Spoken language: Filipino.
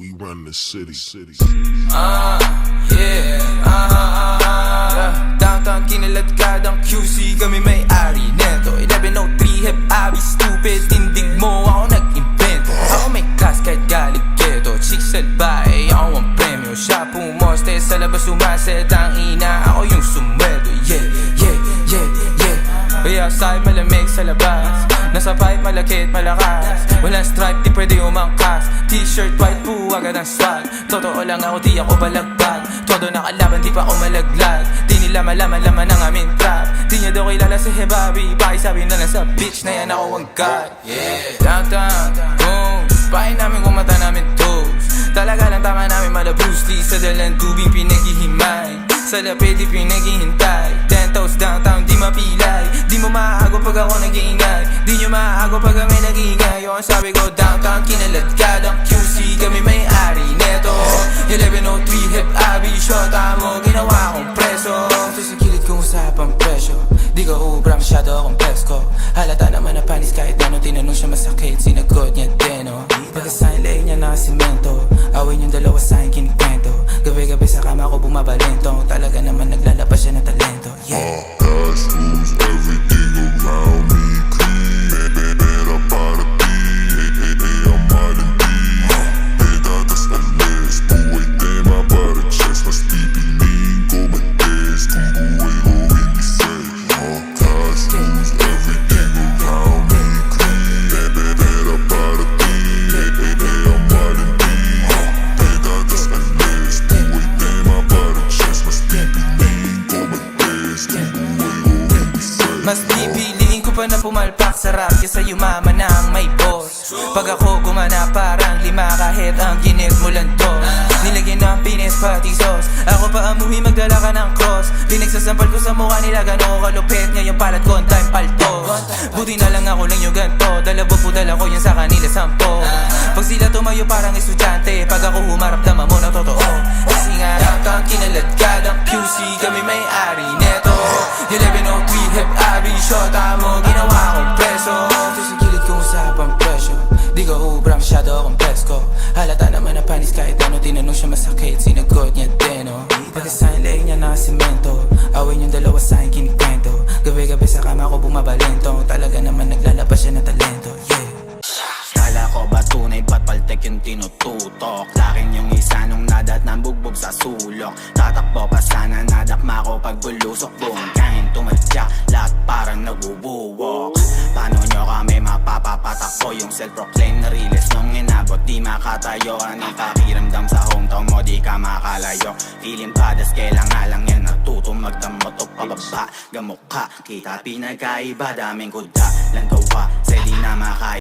We run the city. Downtown kinaladkadang QC, kami may-ari neto. 1103 hep abi stupid, tindig mo ako nag-invento. Ako may class kahit galing ghetto, chicks at bae, ako ang premyo. Siya pumoste sa labas, sumaset ang ina, ako yung sumweldo. Kaya outside malamig sa labas, nasa pipe malakit malakas. Walang stripe di pwede umangkas, t-shirt white po agad ang swag. Totoo lang ako di ako balagbag, todo nakalaban di pa ako malaglag. Di nila malaman-laman ang aming trap, di niya daw kilala si Hebabi. Pakisabi na lang sa bitch na yan ako ang god. Downtown, boom, pahay namin kung mata namin toes. Talaga lang tama namin mala Bruce Lee, sa dalang tubig pinaghihimay, sa lapid di pinaghihintay. 10 toes downtown di mapilay, di mo maago pag ako nag-iingay, di nyo maago pag kami nag-iingay. O ang sabi ko downtown kinaladkadang QC, kami may-ari neto. 1103 hep abi, shota mo ginawa akong preso. Ito sa kilid kong usapang presyo, di ko ubra masyado akong pesko. Halata naman na panis kahit ano, tinanong siya masakit, sinagot niya din o. Pagkasahin leg niya na simento, awin yung dalawa sa akin kinikwento. Gabi-gabi sa kama ko bumabalento, talaga naman naglalabas siya ng talento. Cash rules everything around me, clean. Pera para ti, ang malandi. Pedatas alis, buhay tema para chest. Mas pipiliin ko mag-test kung buhay ko hindi safe. Cash rules everything around me, clean. Pera para ti, ang malandi. Pedatas alis, buhay tema para chest. Mas pipiliin ko mag-test kung buhay ko hindi safe. Mas pipiliin ko pa na pumalpak sa rap kesa yumaman na ang may boss. Pag ako gumana parang lima kahit ang ginit mo lang to. Nilagyan ng pinis pati sauce, ako pa amuhi magdala ka ng cross. Pinagsasampal ko sa mukha nila gano'n kalupit, ngayon palat ko on time palto. Buti na lang ako lang yung ganto, dalawa po dala ko yan sa kanila 10. Pag sila tumayo parang estudyante, pag ako humarap naman mo na totoo. Kasi nga downtown kinaladkadang QC, kami may-ari neto. 1103 hep abi, shota mo ginawa akong preso. Ito sa gilid kong usapang presyo, di ko ubra masyado akong pesko. Halata naman na panis kahit ano, tinanong siya masakit, sinagot niya din o. Pagkasahin leg niya na simento, awin yung dalawa sa akin kinikwento. Gabi-gabi sa kama ko bumabalento, talaga naman naglalabas siya ng talento. Kala ko ba tunay ba't paltek yung tinututok? Lakin yung isa nung nadat ng bugbog sa sulok. Tatakbo pa sana nadakma ko pag bulusok. Buong kain tumadyak, lahat parang nagwuwok. Paano nyo kami mapapapatakbo? Yung self-proclaim na realist nung inabot di makatayo. Anong pakiramdam sa hometown mo di ka makalayo? Feeling padas kailangan lang yan natuto magdamot o pababa. Gamok ka, kita pinagkaiba, daming kuda lang gawa, sa di na makaya.